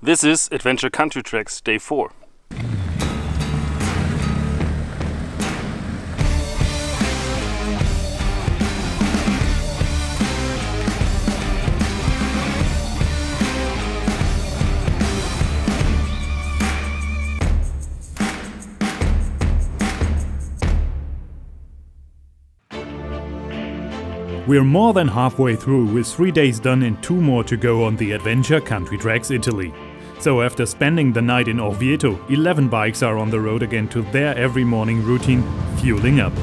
This is Adventure Country Tracks Day 4. We're more than halfway through, with 3 days done and 2 more to go on the Adventure Country Tracks Italy. So after spending the night in Orvieto, 11 bikes are on the road again to their every morning routine, fueling up.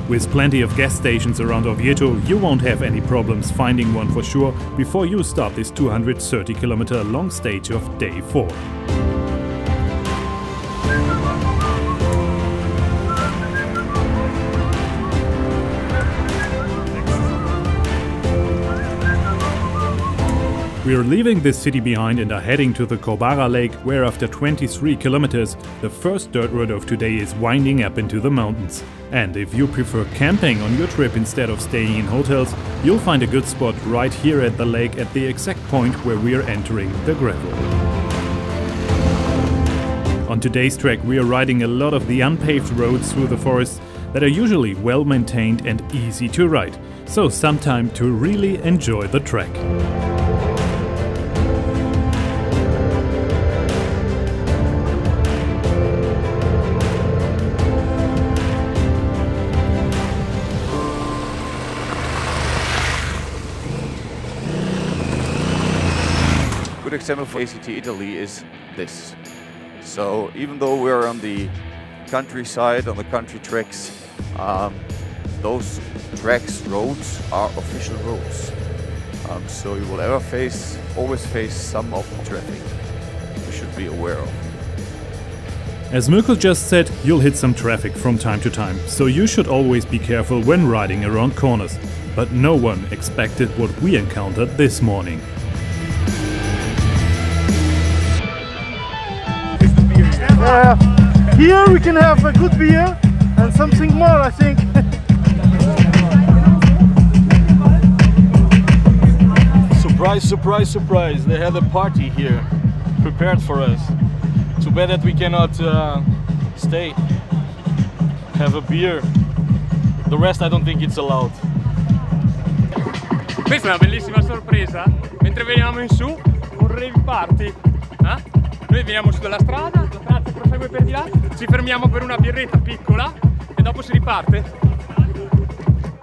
With plenty of gas stations around Orvieto, you won't have any problems finding one for sure before you start this 230-kilometer long stage of Day 4. We are leaving this city behind and are heading to the Corbara Lake, where after 23 kilometers, the first dirt road of today is winding up into the mountains. And if you prefer camping on your trip instead of staying in hotels, you'll find a good spot right here at the lake at the exact point where we are entering the gravel. On today's trek, we are riding a lot of the unpaved roads through the forest that are usually well maintained and easy to ride. So some time to really enjoy the trek. Good example for ACT Italy is this. So even though we're on the countryside, on the country tracks, those tracks, roads are official roads. So you will always face some of the traffic you should be aware of. As Mirko just said, you'll hit some traffic from time to time, so you should always be careful when riding around corners. But no one expected what we encountered this morning. Here we can have a good beer and something more, I think. Surprise, surprise, surprise. They had a party here prepared for us. Too bad that we cannot stay, have a beer. The rest I don't think it's allowed. Questa è una bellissima sorpresa. Mentre veniamo in su, un rave party. Noi veniamo su dalla strada, la traccia prosegue per di là, ci fermiamo per una birretta piccola e dopo si riparte.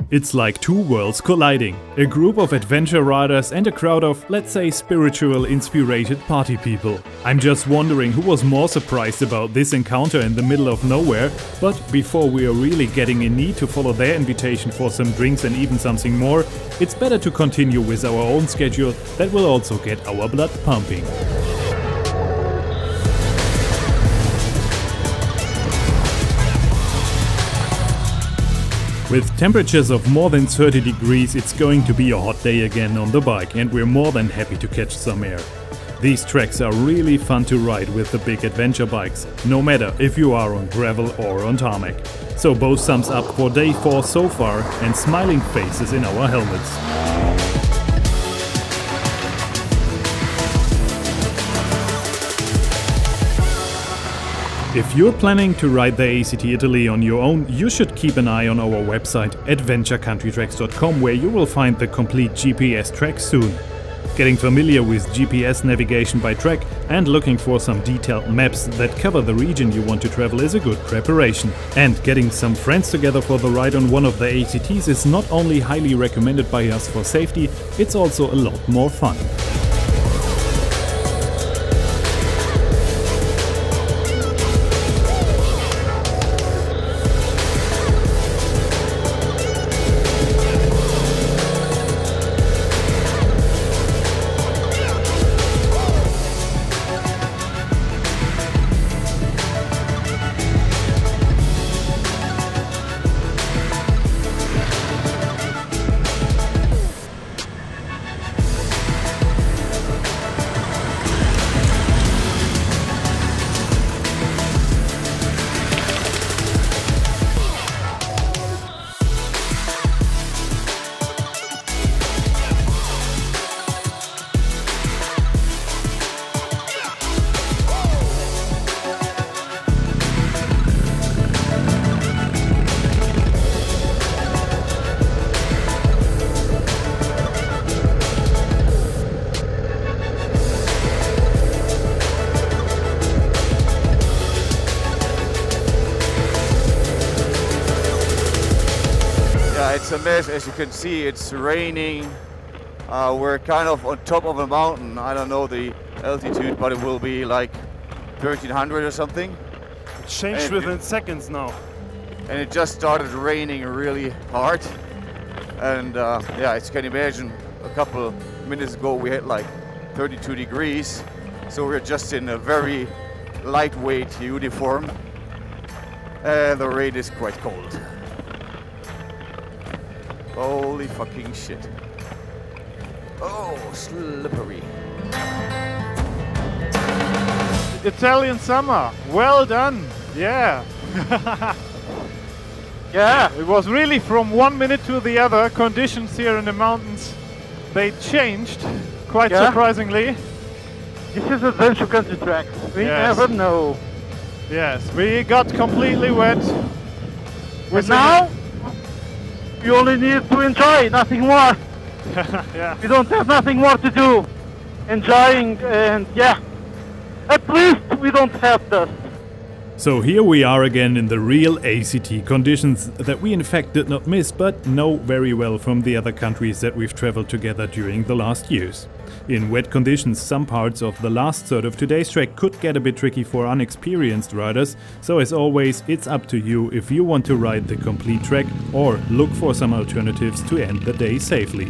It's like two worlds colliding. A group of adventure riders and a crowd of, let's say, spiritual inspirated party people. I'm just wondering who was more surprised about this encounter in the middle of nowhere, but before we are really getting in need to follow their invitation for some drinks and even something more, it's better to continue with our own schedule that will also get our blood pumping. With temperatures of more than 30 degrees, it's going to be a hot day again on the bike, and we're more than happy to catch some air. These tracks are really fun to ride with the big adventure bikes, no matter if you are on gravel or on tarmac. So both thumbs up for Day 4 so far, and smiling faces in our helmets. If you're planning to ride the ACT Italy on your own, you should keep an eye on our website adventurecountrytracks.com, where you will find the complete GPS track soon. Getting familiar with GPS navigation by track and looking for some detailed maps that cover the region you want to travel is a good preparation. And getting some friends together for the ride on one of the ACTs is not only highly recommended by us for safety, it's also a lot more fun. a mess. As you can see, it's raining. We're kind of on top of a mountain. I don't know the altitude, but it will be like 1300 or something. It changed within seconds now. And it just started raining really hard. And yeah, as you can imagine, a couple minutes ago we had like 32 degrees. So we're just in a very lightweight uniform. And the rain is quite cold. Holy fucking shit. Oh, slippery. Italian summer. Well done. Yeah. Yeah, it was really from 1 minute to the other. Conditions here in the mountains, they changed quite surprisingly. This is adventure country track. We never know. Yes, we got completely wet. But now, you only need to enjoy, nothing more. Yeah. We don't have nothing more to do. Enjoying, and yeah, at least we don't have dust. So here we are again in the real ACT conditions that we in fact did not miss but know very well from the other countries that we've traveled together during the last years. In wet conditions, some parts of the last third of today's trek could get a bit tricky for unexperienced riders, so as always it's up to you if you want to ride the complete trek or look for some alternatives to end the day safely.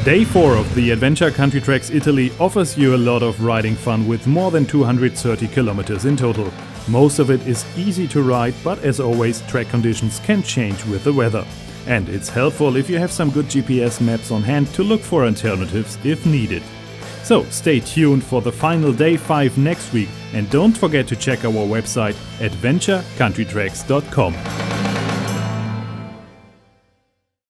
Day 4 of the Adventure Country Tracks Italy offers you a lot of riding fun with more than 230 kilometers in total. Most of it is easy to ride, but as always track conditions can change with the weather. And it's helpful if you have some good GPS maps on hand to look for alternatives if needed. So stay tuned for the final day 5 next week and don't forget to check our website adventurecountrytracks.com.